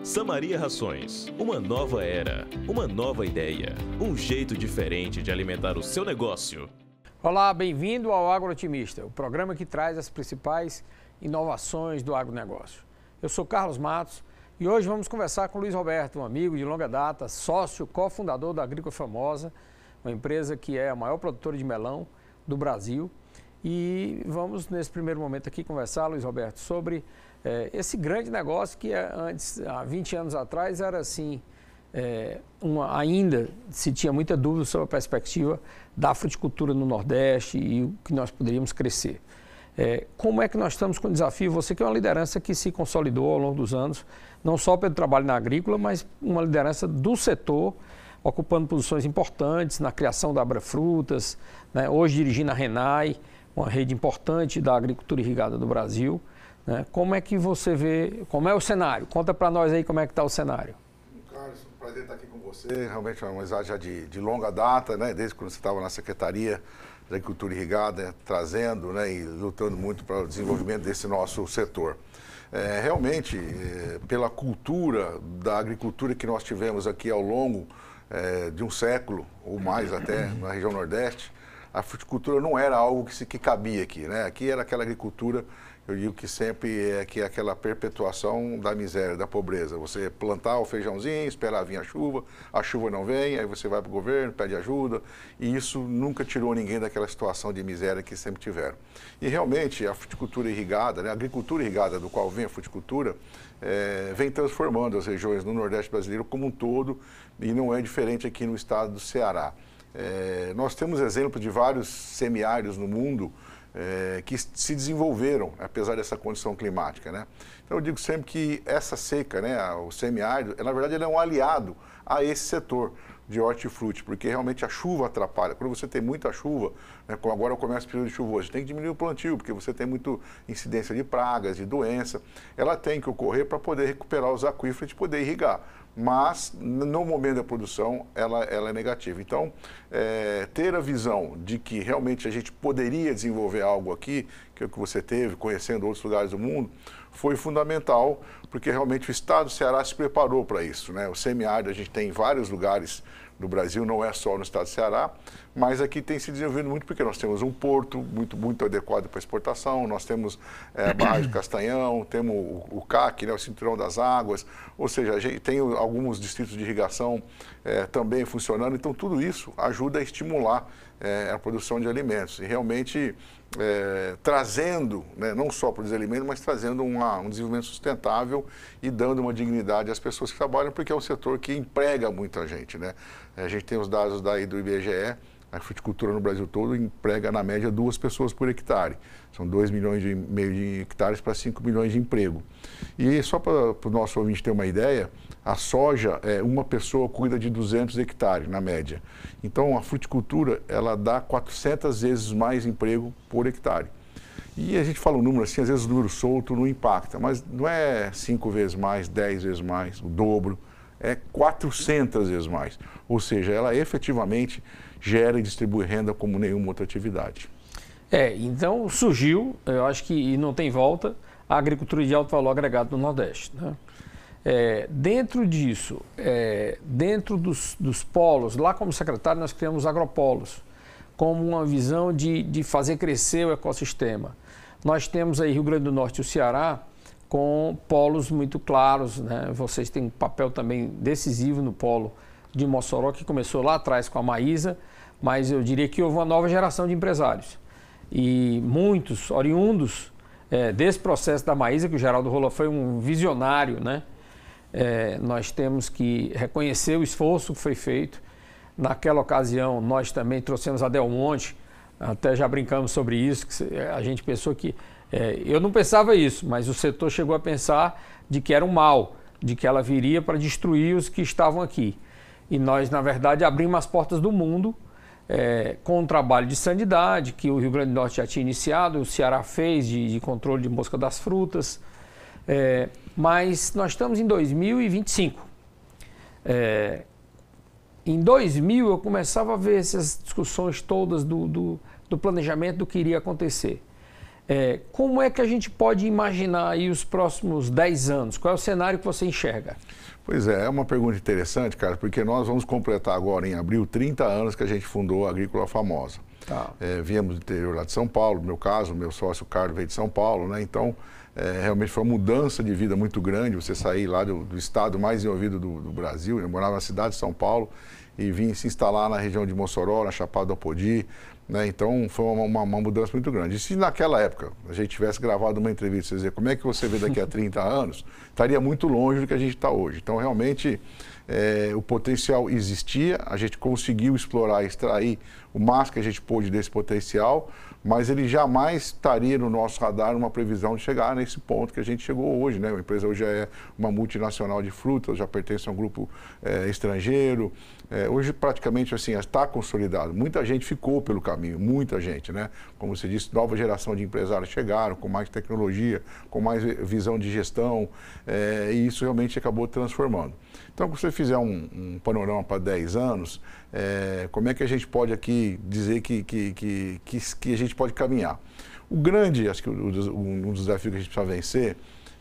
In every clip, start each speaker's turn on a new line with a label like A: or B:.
A: Samaria Rações, uma nova era, uma nova ideia, um jeito diferente de alimentar o seu negócio.
B: Olá, bem-vindo ao Agrotimista, o programa que traz as principais inovações do agronegócio. Eu sou Carlos Matos e hoje vamos conversar com Luiz Roberto, um amigo de longa data, sócio, cofundador da Agrícola Famosa, uma empresa que é a maior produtora de melão do Brasil. E vamos, nesse primeiro momento aqui, conversar, Luiz Roberto, sobre esse grande negócio que antes, há 20 anos atrás, era assim, ainda se tinha muita dúvida sobre a perspectiva da fruticultura no Nordeste e o que nós poderíamos crescer. Como é que nós estamos com o desafio? Você que é uma liderança que se consolidou ao longo dos anos, não só pelo trabalho na agrícola, mas uma liderança do setor, ocupando posições importantes na criação da Abrafrutas, né? Hoje dirigindo a Renai, uma rede importante da agricultura irrigada do Brasil. Né? Como é que você vê, como é o cenário? Conta para nós aí como é que está o cenário.
C: Carlos, é um prazer estar aqui com você. Realmente é uma amizade já de longa data, né? Desde quando você estava na Secretaria da Agricultura Irrigada, trazendo, né? E lutando muito para o desenvolvimento desse nosso setor. Realmente, pela cultura da agricultura que nós tivemos aqui ao longo de um século, ou mais até, na região Nordeste, a fruticultura não era algo que cabia aqui, né? Aqui era aquela agricultura, eu digo que sempre é aquela perpetuação da miséria, da pobreza. Você plantar o feijãozinho, esperar vir a chuva não vem, aí você vai para o governo, pede ajuda, e isso nunca tirou ninguém daquela situação de miséria que sempre tiveram. E realmente a fruticultura irrigada, né? A agricultura irrigada do qual vem a fruticultura, vem transformando as regiões no Nordeste brasileiro como um todo, e não é diferente aqui no estado do Ceará. Nós temos exemplos de vários semiáridos no mundo que se desenvolveram, apesar dessa condição climática, né? Então eu digo sempre que essa seca, né, o semiárido, na verdade ele é um aliado a esse setor de hortifruti, porque realmente a chuva atrapalha. Quando você tem muita chuva, né, como agora começa o período chuvoso, você tem que diminuir o plantio, porque você tem muita incidência de pragas, de doença. Ela tem que ocorrer para poder recuperar os aquíferos e poder irrigar. Mas, no momento da produção, ela é negativa. Então, ter a visão de que realmente a gente poderia desenvolver algo aqui, que é o que você teve, conhecendo outros lugares do mundo, foi fundamental, porque realmente o estado do Ceará se preparou para isso, né? O semiárido a gente tem em vários lugares do Brasil, não é só no estado do Ceará, mas aqui tem se desenvolvido muito porque nós temos um porto muito adequado para exportação, nós temos a Barra de Castanhão, temos o CAC, né, o Cinturão das Águas, ou seja, a gente tem alguns distritos de irrigação também funcionando, então tudo isso ajuda a estimular a produção de alimentos e realmente trazendo, né, não só para os alimentos, mas trazendo um desenvolvimento sustentável e dando uma dignidade às pessoas que trabalham, porque é um setor que emprega muita gente, né? A gente tem os dados daí do IBGE, a fruticultura no Brasil todo emprega na média 2 pessoas por hectare. São 2,5 milhões de hectares para 5 milhões de emprego. E só para o nosso ouvinte ter uma ideia, a soja, uma pessoa cuida de 200 hectares na média. Então a fruticultura, ela dá 400 vezes mais emprego por hectare. E a gente fala um número assim, às vezes o número solto não impacta, mas não é 5 vezes mais, 10 vezes mais, o dobro, é 400 vezes mais. Ou seja, ela efetivamente gera e distribui renda como nenhuma outra atividade.
B: Então surgiu, eu acho que não tem volta, a agricultura de alto valor agregado no Nordeste, né? Dentro disso, dentro dos polos, lá como secretário nós criamos agropolos, como uma visão de fazer crescer o ecossistema. Nós temos aí Rio Grande do Norte e o Ceará com polos muito claros, né? Vocês têm um papel também decisivo no polo de Mossoró, que começou lá atrás com a Maísa, mas eu diria que houve uma nova geração de empresários. E muitos oriundos desse processo da Maísa, que o Geraldo Rola foi um visionário, né? Nós temos que reconhecer o esforço que foi feito. Naquela ocasião, nós também trouxemos a Del Monte, até já brincamos sobre isso, que a gente pensou que... eu não pensava isso, mas o setor chegou a pensar de que era um mal, de que ela viria para destruir os que estavam aqui. E nós, na verdade, abrimos as portas do mundo com um trabalho de sanidade, que o Rio Grande do Norte já tinha iniciado, o Ceará fez de controle de mosca das frutas, mas nós estamos em 2025. Em 2000 eu começava a ver essas discussões todas do planejamento do que iria acontecer. Como é que a gente pode imaginar aí os próximos 10 anos? Qual é o cenário que você enxerga?
C: Pois é uma pergunta interessante, cara, porque nós vamos completar agora em abril 30 anos que a gente fundou a Agrícola Famosa.
B: Tá.
C: Viemos do interior lá de São Paulo, no meu caso, meu sócio Carlos veio de São Paulo, né? Então, realmente foi uma mudança de vida muito grande, você sair lá do estado mais desenvolvido do Brasil, eu morava na cidade de São Paulo e vim se instalar na região de Mossoró, na Chapada do Apodi, né? Então foi uma mudança muito grande. E se naquela época a gente tivesse gravado uma entrevista e dizer como é que você vê daqui a 30 anos, estaria muito longe do que a gente está hoje. Então realmente o potencial existia, a gente conseguiu explorar, extrair o máximo que a gente pôde desse potencial, mas ele jamais estaria no nosso radar uma previsão de chegar nesse ponto que a gente chegou hoje, né? A empresa hoje é uma multinacional de frutas, já pertence a um grupo estrangeiro. Hoje praticamente assim está consolidado. Muita gente ficou pelo caminho, muita gente, né? Como você disse, nova geração de empresários chegaram com mais tecnologia, com mais visão de gestão, e isso realmente acabou transformando. Então, se você fizer um panorama para 10 anos, como é que a gente pode aqui dizer que a gente pode caminhar? O grande, acho que um dos desafios que a gente precisa vencer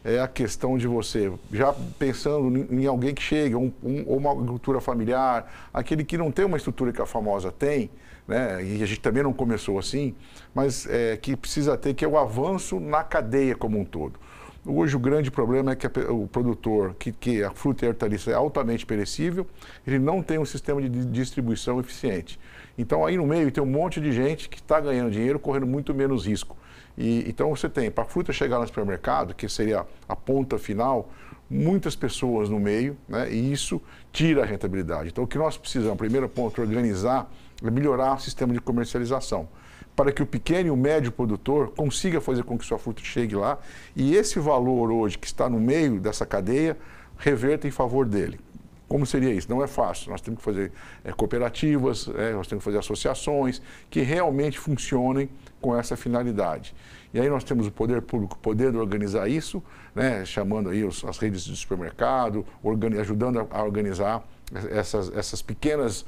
C: é a questão de você, já pensando em alguém que chega, ou uma agricultura familiar, aquele que não tem uma estrutura que a Famosa tem, né? E a gente também não começou assim, mas que precisa ter, que é o avanço na cadeia como um todo. Hoje o grande problema é que o produtor, que a fruta e a hortaliça é altamente perecível, ele não tem um sistema de distribuição eficiente. Então aí no meio tem um monte de gente que está ganhando dinheiro, correndo muito menos risco. Então você tem, para a fruta chegar no supermercado, que seria a ponta final, muitas pessoas no meio, né? E isso tira a rentabilidade. Então o que nós precisamos, primeiro ponto, organizar, é melhorar o sistema de comercialização, para que o pequeno e o médio produtor consiga fazer com que sua fruta chegue lá e esse valor hoje que está no meio dessa cadeia reverta em favor dele. Como seria isso? Não é fácil. Nós temos que fazer cooperativas, nós temos que fazer associações que realmente funcionem com essa finalidade. E aí nós temos o poder público podendo organizar isso, né, chamando aí as redes de supermercado, ajudando a organizar essas pequenas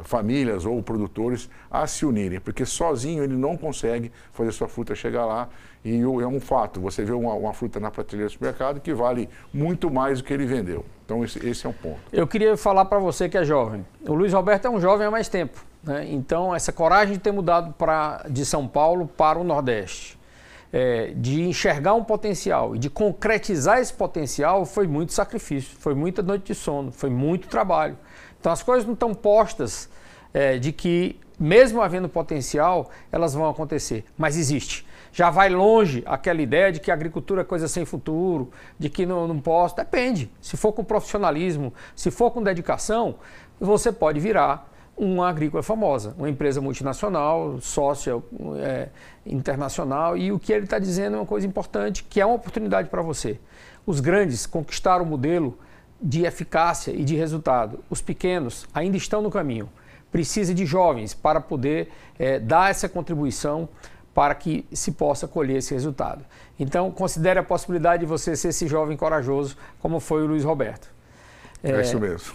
C: famílias ou produtores a se unirem, porque sozinho ele não consegue fazer sua fruta chegar lá. E é um fato, você vê uma fruta na prateleira do supermercado que vale muito mais do que ele vendeu. Então esse é um ponto. Eu
B: queria falar para você que é jovem. O Luiz Roberto é um jovem há mais tempo, né? Então essa coragem de ter mudado de São Paulo para o Nordeste, de enxergar um potencial e de concretizar esse potencial foi muito sacrifício, foi muita noite de sono, foi muito trabalho. Então as coisas não estão postas de que, mesmo havendo potencial, elas vão acontecer, mas existe. Já vai longe aquela ideia de que a agricultura é coisa sem futuro, de que não posso. Depende. Se for com profissionalismo, se for com dedicação, você pode virar uma agrícola famosa, uma empresa multinacional, sócia internacional. E o que ele está dizendo é uma coisa importante, que é uma oportunidade para você. Os grandes conquistaram o modelo de eficácia e de resultado. Os pequenos ainda estão no caminho. Precisa de jovens para poder dar essa contribuição para que se possa colher esse resultado. Então, considere a possibilidade de você ser esse jovem corajoso, como foi o Luiz Roberto.
C: É isso mesmo.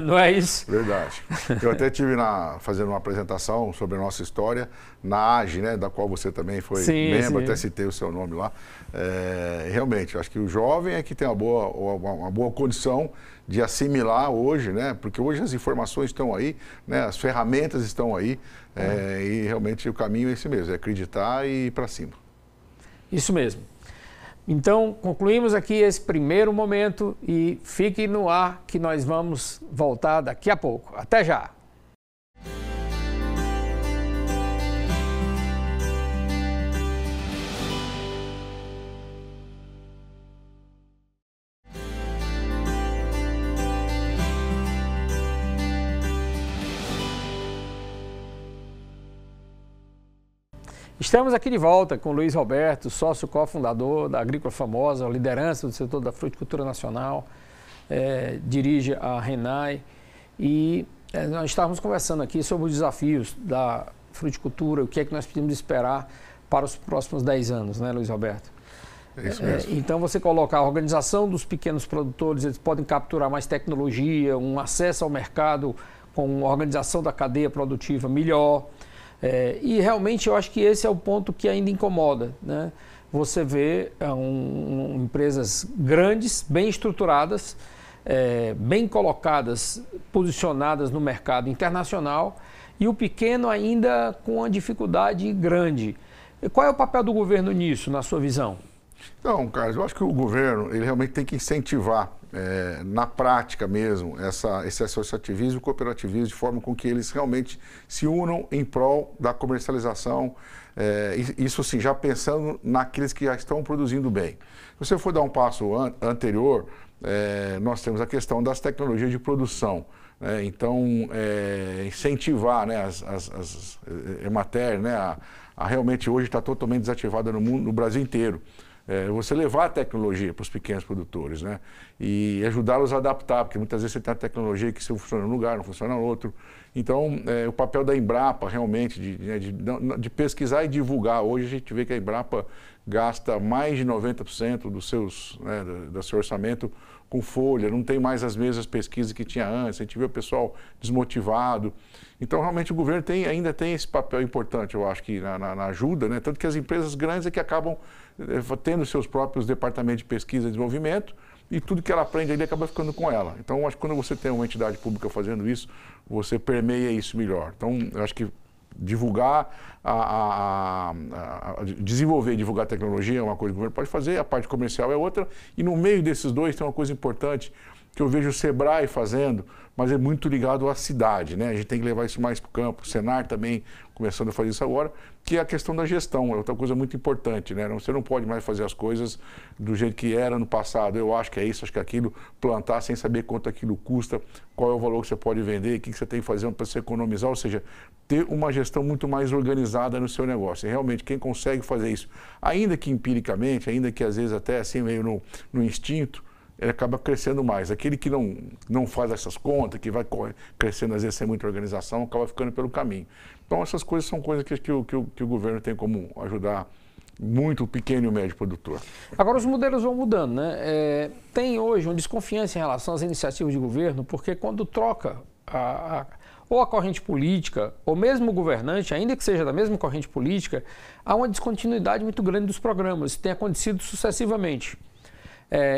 B: Não é isso?
C: Verdade. Eu até estive fazendo uma apresentação sobre a nossa história na AGE, né, da qual você também foi membro, até citei o seu nome lá. Realmente, acho que o jovem é que tem uma boa condição de assimilar hoje, né, porque hoje as informações estão aí, né, as ferramentas estão aí, e realmente o caminho é esse mesmo, é acreditar e ir para cima.
B: Isso mesmo. Então, concluímos aqui esse primeiro momento e fique no ar que nós vamos voltar daqui a pouco. Até já! Estamos aqui de volta com o Luiz Roberto, sócio cofundador da Agrícola Famosa, liderança do setor da fruticultura nacional, dirige a Renai e nós estávamos conversando aqui sobre os desafios da fruticultura, o que é que nós podemos esperar para os próximos 10 anos, né, Luiz Roberto?
C: É isso mesmo.
B: Então você coloca a organização dos pequenos produtores, eles podem capturar mais tecnologia, um acesso ao mercado com a organização da cadeia produtiva melhor. E realmente eu acho que esse é o ponto que ainda incomoda, né? Você vê empresas grandes, bem estruturadas, bem colocadas, posicionadas no mercado internacional, e o pequeno ainda com uma dificuldade grande. Qual é o papel do governo nisso, na sua visão?
C: Então, Carlos, eu acho que o governo ele realmente tem que incentivar, na prática mesmo, esse associativismo e cooperativismo, de forma com que eles realmente se unam em prol da comercialização, isso assim, já pensando naqueles que já estão produzindo bem. Se você for dar um passo anterior, nós temos a questão das tecnologias de produção. Então, incentivar, né, as Emater, né, a realmente hoje está totalmente desativada no mundo, no Brasil inteiro. Você levar a tecnologia para os pequenos produtores, né, e ajudá-los a adaptar, porque muitas vezes você tem a tecnologia que funciona num lugar, não funciona no outro. Então, o papel da Embrapa realmente de pesquisar e divulgar. Hoje a gente vê que a Embrapa gasta mais de 90% do seu orçamento com folha, não tem mais as mesmas pesquisas que tinha antes, a gente vê o pessoal desmotivado. Então, realmente, o governo ainda tem esse papel importante, eu acho, que na ajuda, né? Tanto que as empresas grandes é que acabam tendo seus próprios departamentos de pesquisa e desenvolvimento, e tudo que ela aprende ali acaba ficando com ela. Então, eu acho que quando você tem uma entidade pública fazendo isso, você permeia isso melhor. Então, eu acho que divulgar, desenvolver e divulgar tecnologia é uma coisa que o governo pode fazer, a parte comercial é outra, e no meio desses dois tem uma coisa importante que eu vejo o Sebrae fazendo, mas é muito ligado à cidade, né? A gente tem que levar isso mais para o campo, o Senar também começando a fazer isso agora, que é a questão da gestão, é outra coisa muito importante, né? Você não pode mais fazer as coisas do jeito que era no passado, eu acho que é isso, acho que é aquilo, plantar sem saber quanto aquilo custa, qual é o valor que você pode vender, o que você tem que fazer para se economizar, ou seja, ter uma gestão muito mais organizada no seu negócio. E realmente, quem consegue fazer isso, ainda que empiricamente, ainda que às vezes até assim meio no instinto, ele acaba crescendo mais. Aquele que não faz essas contas, que vai crescendo às vezes sem muita organização, acaba ficando pelo caminho. Então essas coisas são coisas que o governo tem como ajudar muito o pequeno e o médio produtor.
B: Agora os modelos vão mudando, né? Tem hoje uma desconfiança em relação às iniciativas de governo, porque quando troca ou a corrente política, ou mesmo o governante, ainda que seja da mesma corrente política, há uma descontinuidade muito grande dos programas. Isso tem acontecido sucessivamente.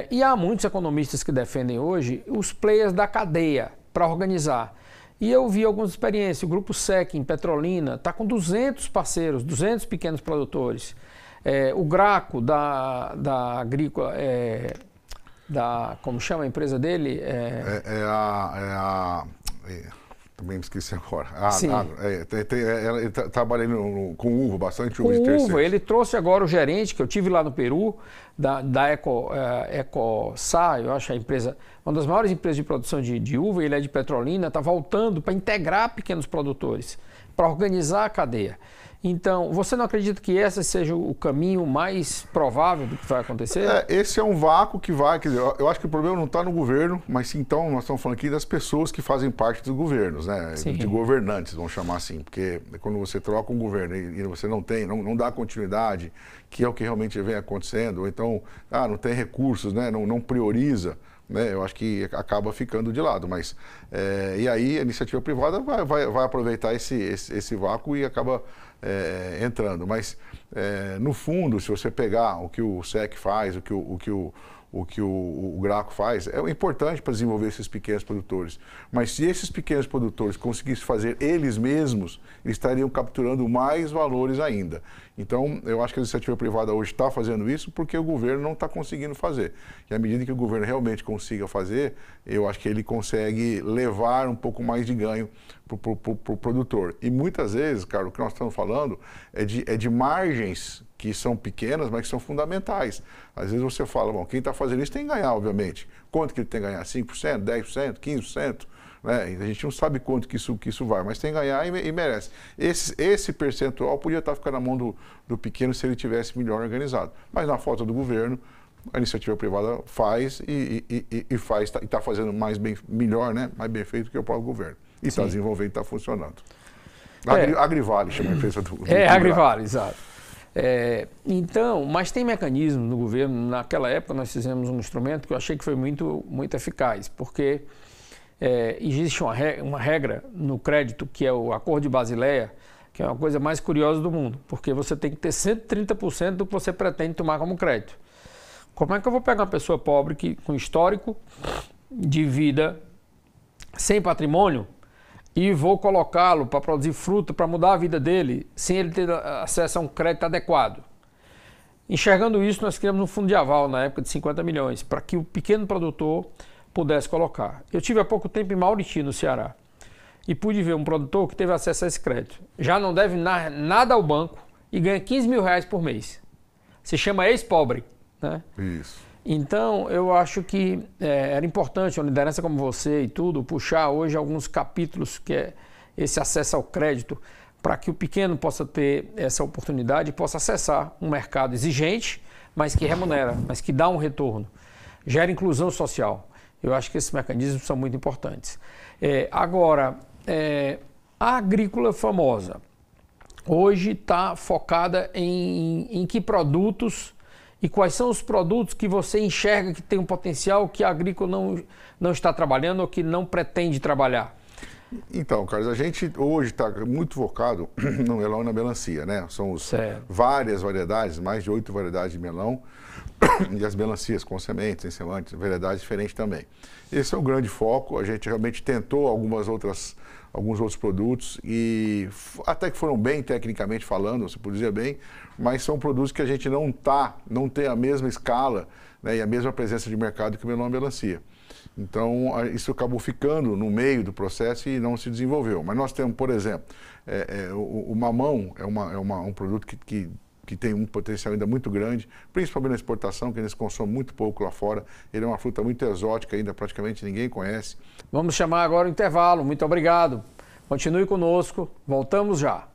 B: E há muitos economistas que defendem hoje os players da cadeia para organizar. E eu vi algumas experiências. O Grupo SEC em Petrolina está com 200 parceiros, 200 pequenos produtores. O Graco da Agrícola, como chama a empresa dele?
C: Também me esqueci agora. Ele trabalha com uva, bastante uva de terceiro.
B: Ele trouxe agora o gerente, que eu tive lá no Peru, da EcoSá, eu acho a empresa, uma das maiores empresas de produção de uva, ele é de Petrolina, está voltando para integrar pequenos produtores, para organizar a cadeia. Então, você não acredita que esse seja o caminho mais provável do que vai acontecer?
C: Esse é um vácuo que vai, quer dizer, eu acho que o problema não está no governo, mas sim, então, nós estamos falando aqui das pessoas que fazem parte dos governos, né?
B: Sim.
C: De governantes, vamos chamar assim, porque quando você troca um governo e você não dá continuidade, que é o que realmente vem acontecendo, ou então, não tem recursos, né? Não prioriza, né? Eu acho que acaba ficando de lado, mas e aí a iniciativa privada vai aproveitar esse vácuo e acaba entrando, mas no fundo, se você pegar o que o SEC faz, o que o Graco faz, é importante para desenvolver esses pequenos produtores. Mas se esses pequenos produtores conseguissem fazer eles mesmos, eles estariam capturando mais valores ainda. Então, eu acho que a iniciativa privada hoje está fazendo isso porque o governo não está conseguindo fazer. E à medida que o governo realmente consiga fazer, eu acho que ele consegue levar um pouco mais de ganho para o produtor. E muitas vezes, cara, o que nós estamos falando é de margens que são pequenas, mas que são fundamentais. Às vezes você fala, bom, quem está fazendo isso tem que ganhar, obviamente. Quanto que ele tem que ganhar? 5%, 10%, 15%? Né? A gente não sabe quanto que isso vai, mas tem que ganhar e merece. Esse percentual podia estar ficando na mão do pequeno se ele tivesse melhor organizado. Mas na falta do governo, a iniciativa privada faz e está fazendo melhor, né? Mais bem feito que o próprio governo. E está desenvolvendo e está funcionando. Agrivale chama a empresa do
B: Agrivale, exato. Então, mas tem mecanismo no governo. Naquela época nós fizemos um instrumento que eu achei que foi muito, muito eficaz, porque existe uma regra no crédito que é o Acordo de Basileia, que é uma coisa mais curiosa do mundo, porque você tem que ter 130% do que você pretende tomar como crédito. Como é que eu vou pegar uma pessoa pobre com histórico de vida sem patrimônio e vou colocá-lo para produzir fruta, para mudar a vida dele, sem ele ter acesso a um crédito adequado? Enxergando isso, nós criamos um fundo de aval na época de 50 milhões, para que o pequeno produtor pudesse colocar. Eu tive há pouco tempo em Mauriti, no Ceará, e pude ver um produtor que teve acesso a esse crédito. Já não deve nada ao banco e ganha 15 mil reais por mês. Se chama ex-pobre, né?
C: Isso.
B: Então, eu acho que era importante, uma liderança como você e tudo, puxar hoje alguns capítulos que é esse acesso ao crédito, para que o pequeno possa ter essa oportunidade e possa acessar um mercado exigente, mas que remunera, mas que dá um retorno, gera inclusão social. Eu acho que esses mecanismos são muito importantes. Agora, a Agrícola Famosa hoje está focada em que produtos e quais são os produtos que você enxerga que tem um potencial que a Agrícola não está trabalhando ou que não pretende trabalhar?
C: Então, Carlos, a gente hoje está muito focado no melão e na melancia, né? São várias variedades, mais de 8 variedades de melão e as melancias com sementes, sem sementes, variedades diferentes também. Esse é o grande foco. A gente realmente tentou alguns outros produtos e até que foram bem tecnicamente falando, se pode dizer bem, mas são produtos que a gente não tem a mesma escala, né, e a mesma presença de mercado que o melão e a melancia. Então, isso acabou ficando no meio do processo e não se desenvolveu. Mas nós temos, por exemplo, o mamão é um produto que tem um potencial ainda muito grande, principalmente na exportação, que eles consomem muito pouco lá fora. Ele é uma fruta muito exótica, ainda praticamente ninguém conhece.
B: Vamos chamar agora o intervalo. Muito obrigado. Continue conosco. Voltamos já.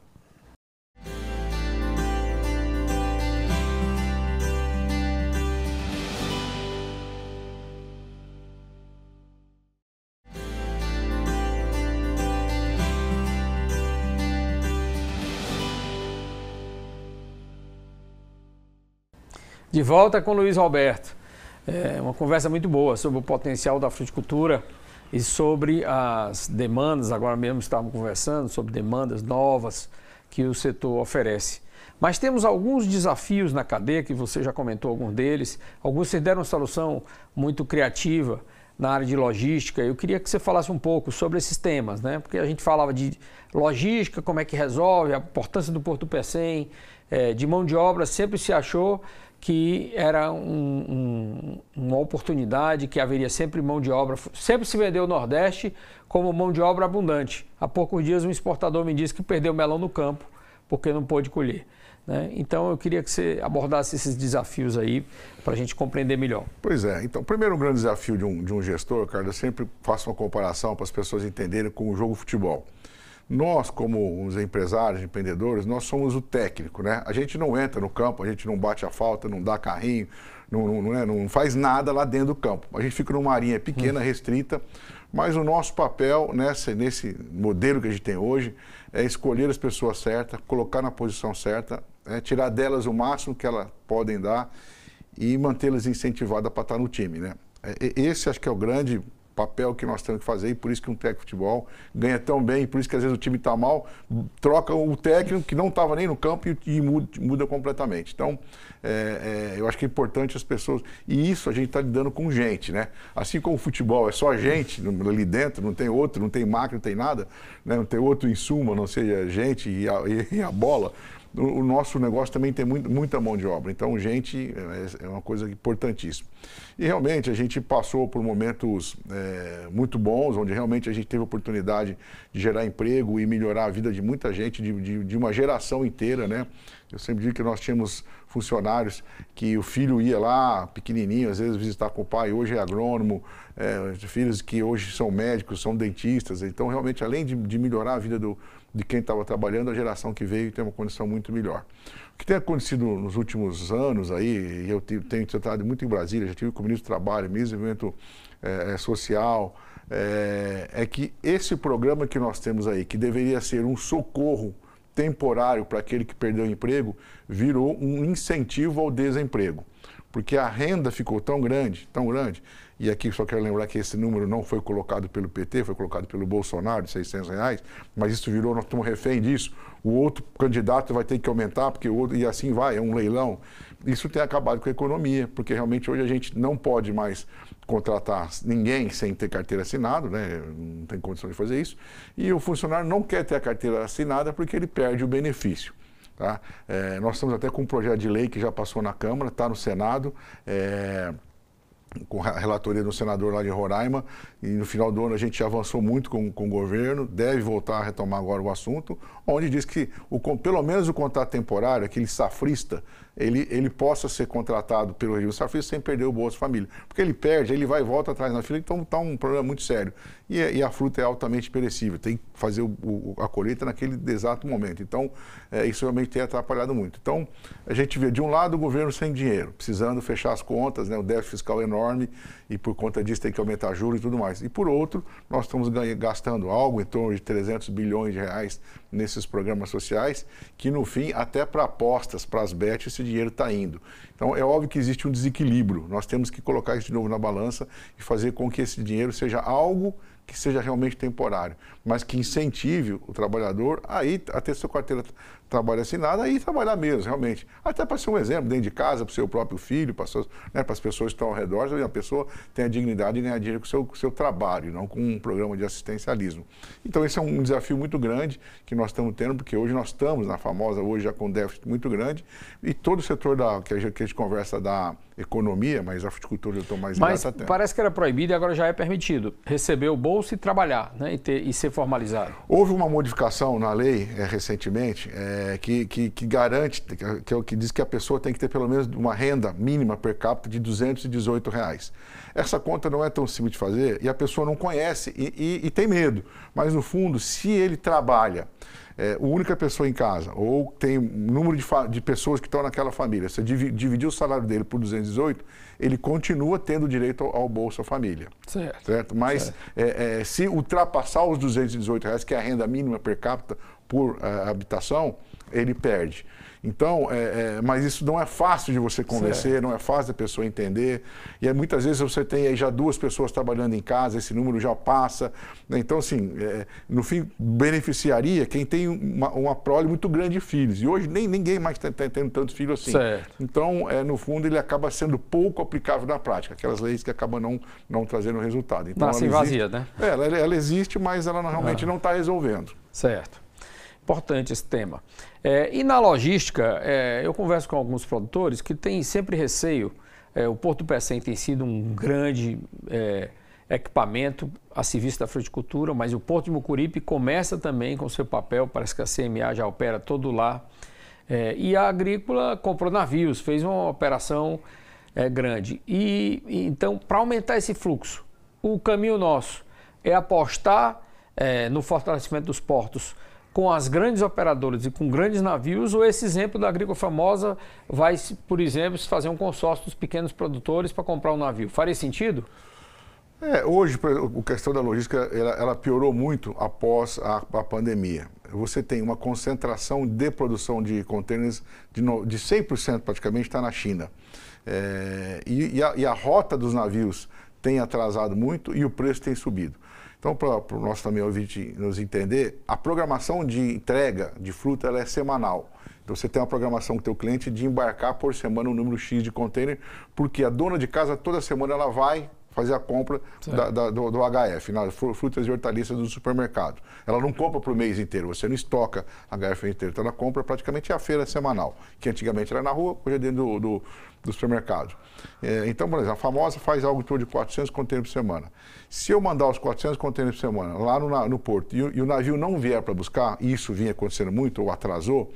B: De volta com o Luiz Roberto. Uma conversa muito boa sobre o potencial da fruticultura e sobre as demandas. Agora mesmo estávamos conversando sobre demandas novas que o setor oferece. Mas temos alguns desafios na cadeia, que você já comentou alguns deles. Alguns vocês deram uma solução muito criativa na área de logística. Eu queria que você falasse um pouco sobre esses temas, né? Porque a gente falava de logística, como é que resolve, a importância do Porto Pecém, de mão de obra. Sempre se achou que era uma oportunidade, que haveria sempre mão de obra. Sempre se vendeu o Nordeste como mão de obra abundante. Há poucos dias um exportador me disse que perdeu melão no campo porque não pôde colher, né? Então eu queria que você abordasse esses desafios aí para a gente compreender melhor.
C: Pois é. Então, primeiro, um grande desafio de um gestor, Carlos, eu sempre faço uma comparação para as pessoas entenderem com o jogo de futebol. Nós, como os empresários, empreendedores, nós somos o técnico, né? A gente não entra no campo, a gente não bate a falta, não dá carrinho, não faz nada lá dentro do campo. A gente fica numa arinha pequena, restrita, mas o nosso papel nesse modelo que a gente tem hoje é escolher as pessoas certas, colocar na posição certa, tirar delas o máximo que elas podem dar e mantê-las incentivadas para estar no time, né? Esse acho que é o grande papel que nós temos que fazer, e por isso que um técnico de futebol ganha tão bem, e por isso que às vezes o time está mal, troca o técnico que não estava nem no campo e muda completamente. Então, eu acho que é importante as pessoas, e isso a gente está lidando com gente, né? Assim como o futebol é só gente ali dentro, não tem outro, não tem máquina, não tem nada, né? Não tem outro insumo, não seja gente e a bola. O nosso negócio também tem muita mão de obra, então gente é uma coisa importantíssima. E realmente a gente passou por momentos muito bons, onde realmente a gente teve a oportunidade de gerar emprego e melhorar a vida de muita gente, de uma geração inteira, né? Eu sempre digo que nós tínhamos funcionários que o filho ia lá, pequenininho, às vezes visitar com o pai, hoje é agrônomo, filhos que hoje são médicos, são dentistas. Então, realmente, além de melhorar a vida de quem estava trabalhando, a geração que veio tem uma condição muito melhor. O que tem acontecido nos últimos anos aí, e eu tenho tratado muito em Brasília, já tive com o ministro do Trabalho, ministro do Desenvolvimento Social, é que esse programa que nós temos aí, que deveria ser um socorro temporário para aquele que perdeu o emprego, virou um incentivo ao desemprego. porque a renda ficou tão grande, e aqui só quero lembrar que esse número não foi colocado pelo PT, foi colocado pelo Bolsonaro, de R$600, mas isso virou, nós estamos refém disso, o outro candidato vai ter que aumentar, porque o outro, e assim vai, é um leilão. Isso tem acabado com a economia, porque realmente hoje a gente não pode mais contratar ninguém sem ter carteira assinada, né? Não tem condição de fazer isso, e o funcionário não quer ter a carteira assinada porque ele perde o benefício. Tá? Nós estamos até com um projeto de lei que já passou na Câmara, está no Senado, com a relatoria do senador lá de Roraima, e no final do ano a gente já avançou muito com o governo, deve voltar a retomar agora o assunto, onde diz que pelo menos o contrato temporário, aquele safrista, ele possa ser contratado pelo regime safrista sem perder o Bolsa Família. Porque ele perde, ele vai e volta atrás na fila, então está um problema muito sério. E a fruta é altamente perecível, tem que fazer a colheita naquele exato momento. Então, isso realmente tem atrapalhado muito. Então, a gente vê, de um lado, o governo sem dinheiro, precisando fechar as contas, né, o déficit fiscal é enorme, e por conta disso tem que aumentar juros e tudo mais. E por outro, nós estamos gastando algo em torno de 300 bilhões de reais nesses programas sociais, que no fim, até para apostas, para as bets, esse dinheiro está indo. Então, é óbvio que existe um desequilíbrio. Nós temos que colocar isso de novo na balança e fazer com que esse dinheiro seja algo que seja realmente temporário, mas que incentive o trabalhador a ter sua carteira de trabalho assinada e trabalhar mesmo, realmente. Até para ser um exemplo, dentro de casa, para o seu próprio filho, para as pessoas que estão ao redor, a pessoa tem a dignidade de ganhar dinheiro com o seu trabalho, não com um programa de assistencialismo. Então, esse é um desafio muito grande que nós estamos tendo, porque hoje nós estamos na famosa, hoje já com um déficit muito grande, e todo o setor que a gente conversa da economia, mas a fruticultura eu estou mais
B: Mas parece que era proibido e agora já é permitido receber o bolso e trabalhar, né, e ser formalizado.
C: Houve uma modificação na lei recentemente que garante, que diz que a pessoa tem que ter pelo menos uma renda mínima per capita de R$218. Essa conta não é tão simples de fazer e a pessoa não conhece e tem medo. Mas, no fundo, se ele trabalha, a única pessoa em casa, ou tem um número de pessoas que estão naquela família, se dividir o salário dele por 218, ele continua tendo direito ao Bolsa Família. Certo? Mas se ultrapassar os R$218, que é a renda mínima per capita por habitação, ele perde. Então, mas isso não é fácil de você convencer, não é fácil da pessoa entender. E muitas vezes você tem aí já 2 pessoas trabalhando em casa, esse número já passa. Né? Então, assim, no fim, beneficiaria quem tem uma prole muito grande de filhos. E hoje ninguém mais está tendo tantos filhos assim. Então, no fundo, ele acaba sendo pouco aplicável na prática. Aquelas leis que acabam não trazendo resultado. Então,
B: nasce vazia, né?
C: Ela existe, mas ela realmente não está resolvendo.
B: Certo. Importante esse tema. E na logística, eu converso com alguns produtores que têm sempre receio. O Porto do Pecém tem sido um grande equipamento a serviço da fruticultura, mas o Porto de Mucuripe começa também com seu papel, parece que a CMA já opera todo lá. E a Agrícola comprou navios, fez uma operação grande. Então, para aumentar esse fluxo, o caminho nosso é apostar no fortalecimento dos portos com as grandes operadoras e com grandes navios, ou esse exemplo da Agrícola Famosa vai, por exemplo, se fazer um consórcio dos pequenos produtores para comprar um navio. Faria sentido?
C: Hoje, a questão da logística, ela piorou muito após a pandemia. Você tem uma concentração de produção de contêineres de 100% praticamente está na China. E a rota dos navios tem atrasado muito e o preço tem subido. Então, para o nosso também ouvinte nos entender, a programação de entrega de fruta ela é semanal. Então, você tem uma programação com o teu cliente de embarcar por semana um número X de container, porque a dona de casa, toda semana, ela vai fazer a compra do HF, frutas e hortaliças do supermercado. Ela não compra para o mês inteiro, você não estoca HF inteiro. Então, ela compra praticamente a feira semanal, que antigamente era na rua, hoje é dentro do supermercado. Então, por exemplo, a Famosa faz algo em torno de 400 contêineres por semana. Se eu mandar os 400 contêineres por semana lá no porto e o navio não vier para buscar, e isso vinha acontecendo muito ou atrasou,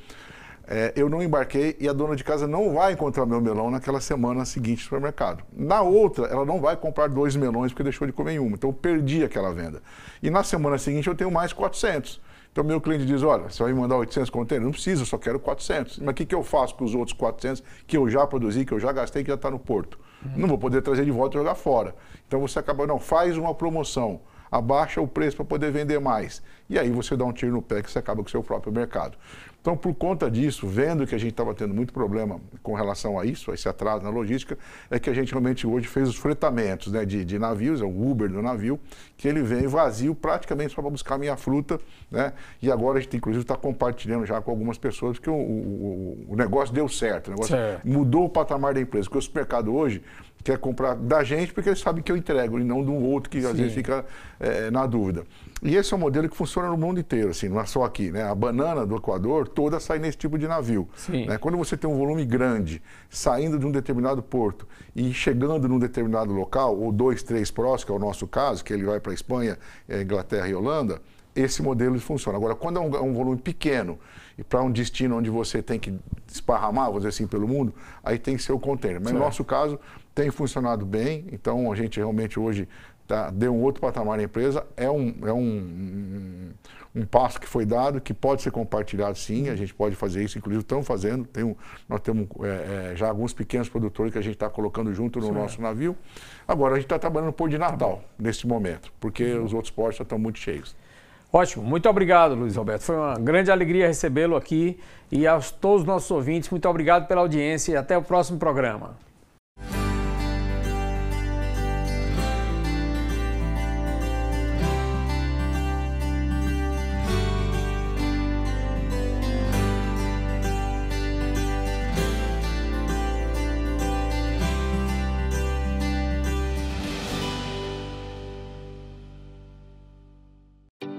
C: eu não embarquei e a dona de casa não vai encontrar meu melão naquela semana seguinte no supermercado. Na outra, ela não vai comprar 2 melões porque deixou de comer em uma. Então, eu perdi aquela venda. E na semana seguinte, eu tenho mais 400. Então, meu cliente diz, olha, você vai me mandar 800 contêineres? Não precisa, eu só quero 400. Mas o que eu faço com os outros 400 que eu já produzi, que eu já gastei, que já está no porto? Não vou poder trazer de volta e jogar fora. Então, você acaba, faz uma promoção, abaixa o preço para poder vender mais. E aí você dá um tiro no pé que você acaba com o seu próprio mercado. Então, por conta disso, vendo que a gente estava tendo muito problema com relação a isso, a esse atraso na logística, é que a gente realmente hoje fez os fretamentos, né, de navios, é o Uber do navio, que ele vem vazio praticamente só para buscar minha fruta, né? E agora a gente, inclusive, está compartilhando já com algumas pessoas, porque o negócio deu certo, o negócio mudou o patamar da empresa, porque o supermercado hoje quer comprar da gente porque ele sabe que eu entrego, e não de um outro que às vezes fica na dúvida. E esse é um modelo que funciona no mundo inteiro, assim, não é só aqui, né? A banana do Equador toda sai nesse tipo de navio. Né? Quando você tem um volume grande, saindo de um determinado porto e chegando num determinado local, ou 2, 3 próximos, que é o nosso caso, que ele vai para a Espanha, Inglaterra e Holanda, esse modelo funciona. Agora, quando é um volume pequeno e para um destino onde você tem que esparramar, vou dizer assim, pelo mundo, aí tem que ser o container. Mas no nosso caso, tem funcionado bem, então a gente realmente hoje deu um outro patamar na empresa, é um passo que foi dado, que pode ser compartilhado sim, a gente pode fazer isso, inclusive estamos fazendo, nós temos já alguns pequenos produtores que a gente está colocando junto no nosso navio. Agora a gente está trabalhando no Porto de Natal, nesse momento, porque os outros portos já estão muito cheios.
B: Ótimo, muito obrigado, Luiz Roberto. Foi uma grande alegria recebê-lo aqui e a todos os nossos ouvintes, muito obrigado pela audiência e até o próximo programa.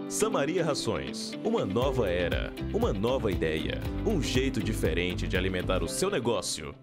A: Samaria Rações, uma nova era, uma nova ideia, um jeito diferente de alimentar o seu negócio.